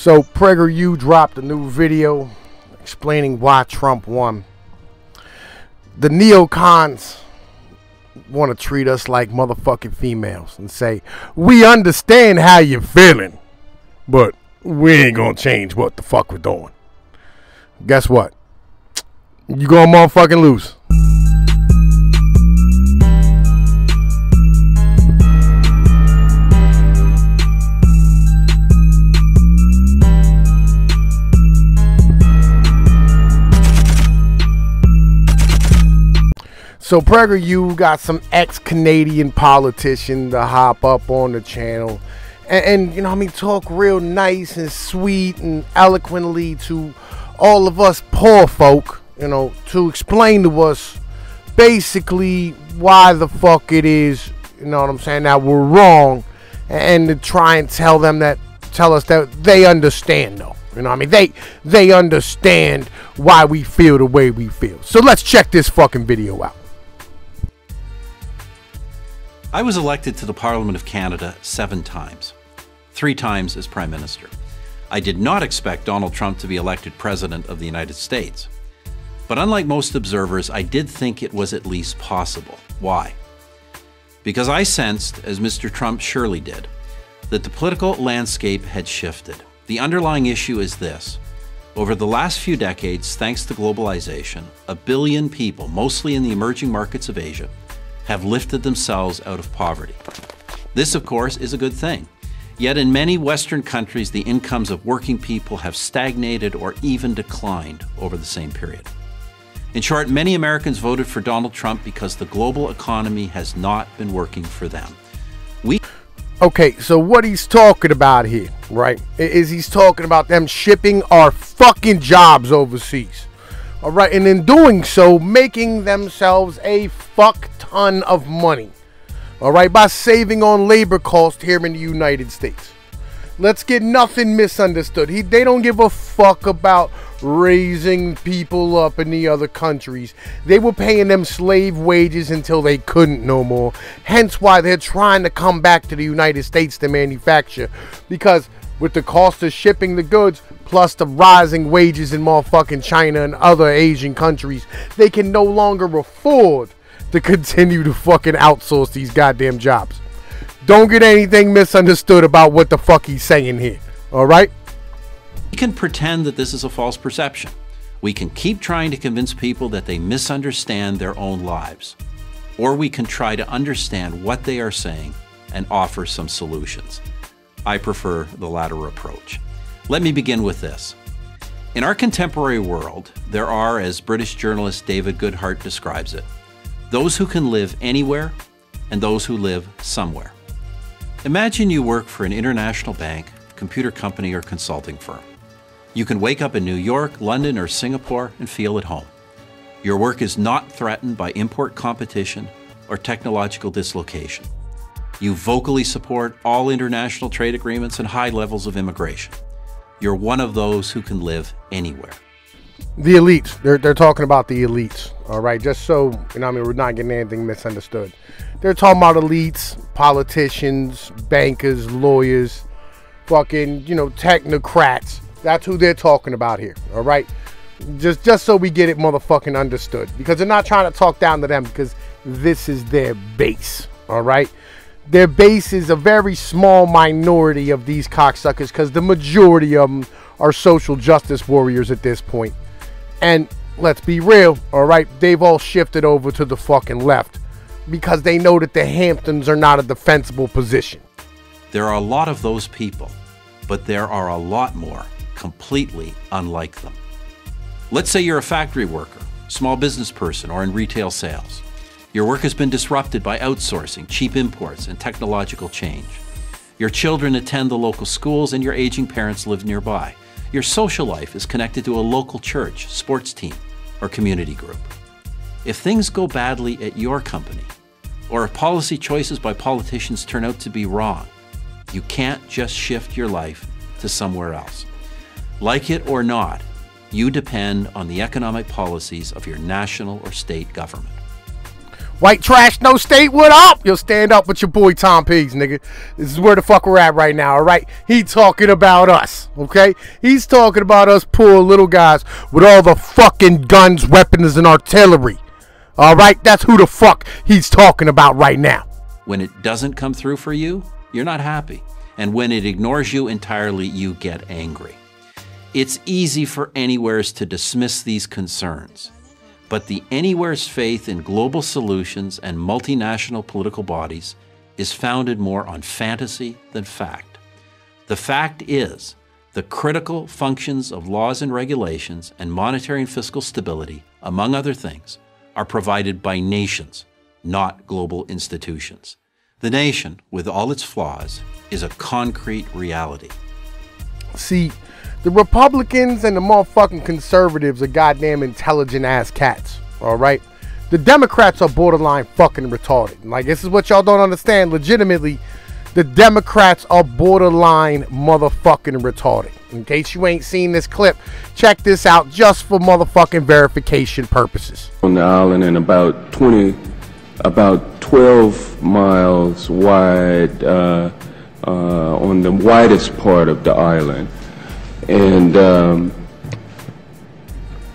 So Prager, you dropped a new video explaining why Trump won. The neocons want to treat us like motherfucking females and say, we understand how you're feeling, but we ain't gonna change what the fuck we're doing. Guess what? You gonna motherfucking lose. So Prager, you got some ex-Canadian politician to hop up on the channel and you know what I mean, talk real nice and sweet and eloquently to all of us poor folk, you know, to explain to us basically why the fuck it is, you know what I'm saying, that we're wrong, and to try and tell us that they understand though. You know what I mean? They understand why we feel the way we feel. So let's check this fucking video out. I was elected to the Parliament of Canada 7 times, 3 times as Prime Minister. I did not expect Donald Trump to be elected President of the United States. But unlike most observers, I did think it was at least possible. Why? Because I sensed, as Mr. Trump surely did, that the political landscape had shifted. The underlying issue is this. Over the last few decades, thanks to globalization, 1 billion people, mostly in the emerging markets of Asia, have lifted themselves out of poverty. This, of course, is a good thing. Yet in many Western countries, the incomes of working people have stagnated or even declined over the same period. In short, many Americans voted for Donald Trump because the global economy has not been working for them. Okay, so what he's talking about here, right, is he's talking about them shipping our fucking jobs overseas. All right, and in doing so, making themselves a fuck ton of money. All right, by saving on labor costs here in the United States. Let's get nothing misunderstood. They don't give a fuck about raising people up in the other countries. They were paying them slave wages until they couldn't no more. Hence why they're trying to come back to the United States to manufacture. Because with the cost of shipping the goods, plus the rising wages in motherfucking China and other Asian countries, they can no longer afford to continue to fucking outsource these goddamn jobs. Don't get anything misunderstood about what the fuck he's saying here, all right? We can pretend that this is a false perception. We can keep trying to convince people that they misunderstand their own lives. Or we can try to understand what they are saying and offer some solutions. I prefer the latter approach. Let me begin with this. In our contemporary world, there are, as British journalist David Goodhart describes it, those who can live anywhere and those who live somewhere. Imagine you work for an international bank, computer company, or consulting firm. You can wake up in New York, London, or Singapore and feel at home. Your work is not threatened by import competition or technological dislocation. You vocally support all international trade agreements and high levels of immigration. You're one of those who can live anywhere. The elites, they're talking about the elites, all right? Just so, you know, I mean, we're not getting anything misunderstood. They're talking about elites, politicians, bankers, lawyers, fucking, you know, technocrats. That's who they're talking about here, all right? Just so we get it motherfucking understood. Because they're not trying to talk down to them, because this is their base, all right? Their base is a very small minority of these cocksuckers, because the majority of them are social justice warriors at this point. And let's be real, all right? They've all shifted over to the fucking left because they know that the Hamptons are not a defensible position. There are a lot of those people, but there are a lot more completely unlike them. Let's say you're a factory worker, small business person, or in retail sales. Your work has been disrupted by outsourcing, cheap imports, and technological change. Your children attend the local schools and your aging parents live nearby. Your social life is connected to a local church, sports team, or community group. If things go badly at your company, or if policy choices by politicians turn out to be wrong, you can't just shift your life to somewhere else. Like it or not, you depend on the economic policies of your national or state government. White Trashno-State, what up? You'll stand up with your boy Tom Pigs, nigga. This is where the fuck we're at right now, all right? He talking about us, okay? He's talking about us poor little guys with all the fucking guns, weapons, and artillery. All right? That's who the fuck he's talking about right now. When it doesn't come through for you, you're not happy. And when it ignores you entirely, you get angry. It's easy for Anywheres to dismiss these concerns. But the Anywhere's faith in global solutions and multinational political bodies is founded more on fantasy than fact. The fact is, the critical functions of laws and regulations and monetary and fiscal stability, among other things, are provided by nations, not global institutions. The nation, with all its flaws, is a concrete reality. See, the Republicans and the motherfucking conservatives are goddamn intelligent ass cats, all right? The Democrats are borderline fucking retarded. Like, this is what y'all don't understand. Legitimately, the Democrats are borderline motherfucking retarded. In case you ain't seen this clip, check this out just for motherfucking verification purposes. On the island and about 12 miles wide on the widest part of the island. And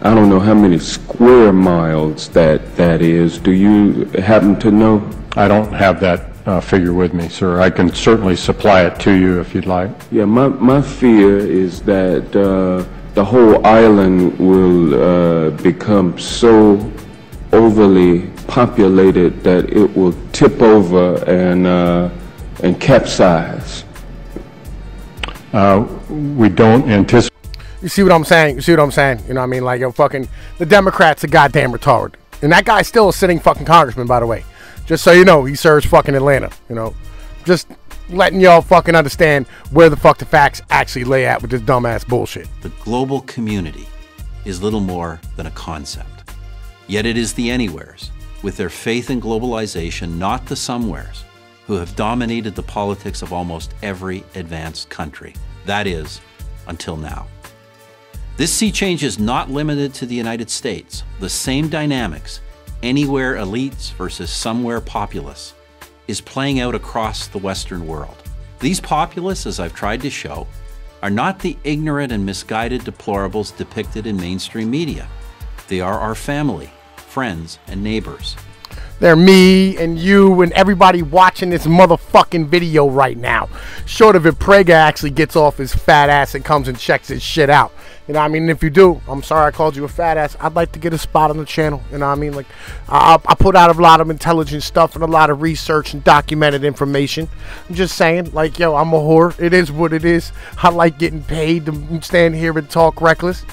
I don't know how many square miles that is. Do you happen to know? I don't have that figure with me, sir. I can certainly supply it to you if you'd like. Yeah, my fear is that the whole island will become so overly populated that it will tip over and capsize. We don't anticipate. You see what I'm saying? You see what I'm saying? You know what I mean? Like, yo, fucking, the Democrats are goddamn retarded. And that guy's still a sitting fucking congressman, by the way. Just so you know, he serves fucking Atlanta, you know. Just letting y'all fucking understand where the fuck the facts actually lay at with this dumbass bullshit. The global community is little more than a concept. Yet it is the Anywheres, with their faith in globalization, not the somewheres, who have dominated the politics of almost every advanced country. That is, until now. This sea change is not limited to the United States. The same dynamics, anywhere elites versus somewhere populace, is playing out across the Western world. These populists, as I've tried to show, are not the ignorant and misguided deplorables depicted in mainstream media. They are our family, friends, and neighbors. They're me and you and everybody watching this motherfucking video right now. Short of it, Prager actually gets off his fat ass and comes and checks his shit out. You know what I mean? If you do, I'm sorry I called you a fat ass. I'd like to get a spot on the channel. You know what I mean? Like, I put out a lot of intelligent stuff and a lot of research and documented information. I'm just saying, like, yo, I'm a whore. It is what it is. I like getting paid to stand here and talk reckless.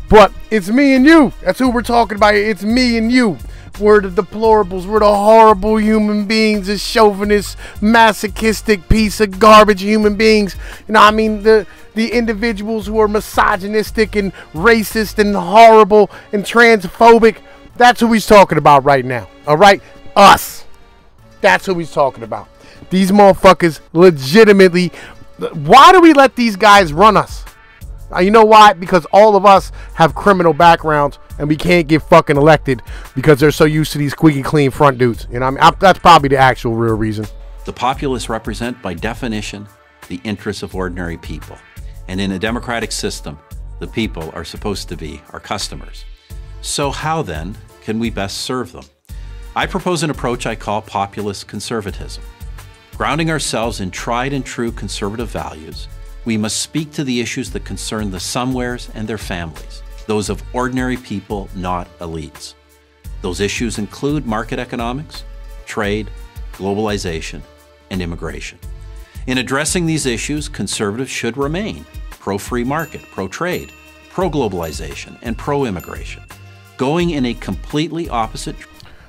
But it's me and you. That's who we're talking about. It's me and you. We're the deplorables. We're the horrible human beings, the chauvinist, masochistic piece of garbage human beings. You know what I mean? The individuals who are misogynistic and racist and horrible and transphobic. That's who he's talking about right now. All right? Us. That's who he's talking about. These motherfuckers legitimately. Why do we let these guys run us? You know why? Because all of us have criminal backgrounds and we can't get fucking elected because they're so used to these squeaky clean front dudes. You know what I mean? That's probably the actual real reason. The populists represent, by definition, the interests of ordinary people. And in a democratic system, the people are supposed to be our customers. So how then can we best serve them? I propose an approach I call populist conservatism. Grounding ourselves in tried and true conservative values, we must speak to the issues that concern the somewheres and their families, those of ordinary people, not elites. Those issues include market economics, trade, globalization, and immigration. In addressing these issues, conservatives should remain pro-free market, pro-trade, pro-globalization, and pro-immigration, going in a completely opposite.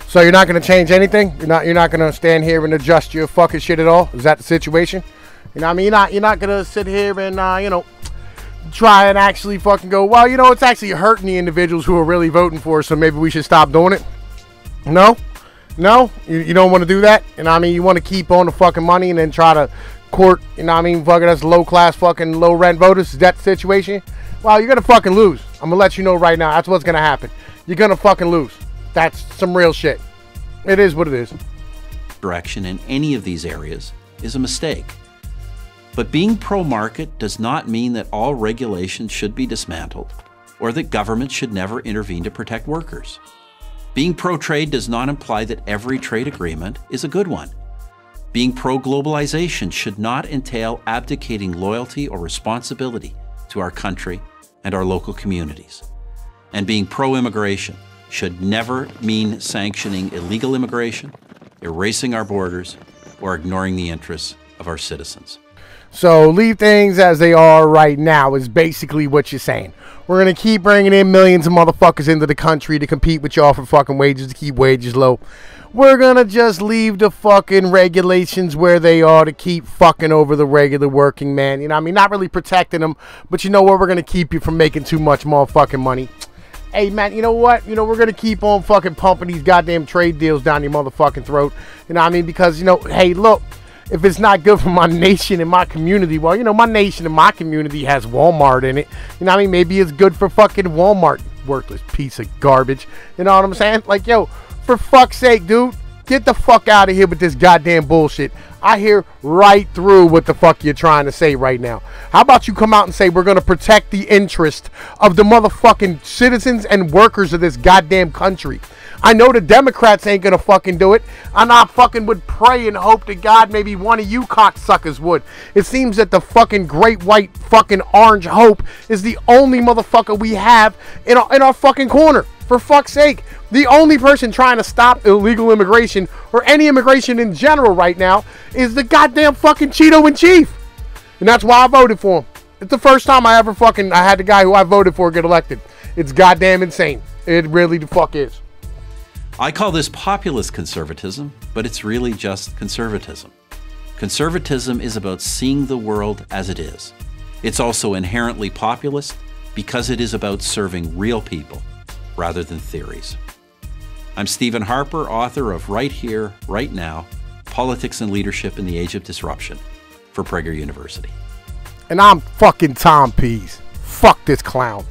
So you're not going to change anything? You're not going to stand here and adjust your fucking shit at all? Is that the situation? You know what I mean? You're not going to sit here and, you know, try and actually fucking go, well, you know, it's actually hurting the individuals who are really voting for us, so maybe we should stop doing it. No? No? You don't want to do that? You know what I mean? You want to keep on the fucking money and then try to court, you know what I mean, fucking us low-class fucking low-rent voters? Is that the situation? Well, you're going to fucking lose. I'm going to let you know right now. That's what's going to happen. You're going to fucking lose. That's some real shit. It is what it is. Direction in any of these areas is a mistake. But being pro-market does not mean that all regulations should be dismantled or that government should never intervene to protect workers. Being pro-trade does not imply that every trade agreement is a good one. Being pro-globalization should not entail abdicating loyalty or responsibility to our country and our local communities. And being pro-immigration should never mean sanctioning illegal immigration, erasing our borders, or ignoring the interests of our citizens. So leave things as they are right now is basically what you're saying. We're going to keep bringing in millions of motherfuckers into the country to compete with y'all for fucking wages, to keep wages low. We're going to just leave the fucking regulations where they are to keep fucking over the regular working man. You know what I mean? Not really protecting them, but you know what? We're going to keep you from making too much motherfucking money. Hey, man, you know what? You know, we're going to keep on fucking pumping these goddamn trade deals down your motherfucking throat. You know what I mean? Because, you know, hey, look. If it's not good for my nation and my community, well, you know, my nation and my community has Walmart in it. You know what I mean? Maybe it's good for fucking Walmart. Worthless piece of garbage. You know what I'm saying? Like, yo, for fuck's sake, dude, get the fuck out of here with this goddamn bullshit. I hear right through what the fuck you're trying to say right now. How about you come out and say we're going to protect the interest of the motherfucking citizens and workers of this goddamn country? I know the Democrats ain't going to fucking do it. And I fucking would pray and hope to God maybe one of you cocksuckers would. It seems that the fucking great white fucking orange hope is the only motherfucker we have in our fucking corner. For fuck's sake. The only person trying to stop illegal immigration or any immigration in general right now is the goddamn fucking Cheeto in chief. And that's why I voted for him. It's the first time I ever I had the guy who I voted for get elected. It's goddamn insane. It really the fuck is. I call this populist conservatism, but it's really just conservatism. Conservatism is about seeing the world as it is. It's also inherently populist because it is about serving real people rather than theories. I'm Stephen Harper, author of Right Here, Right Now, Politics and Leadership in the Age of Disruption for Prager University. And I'm fucking Tom Pease. Fuck this clown.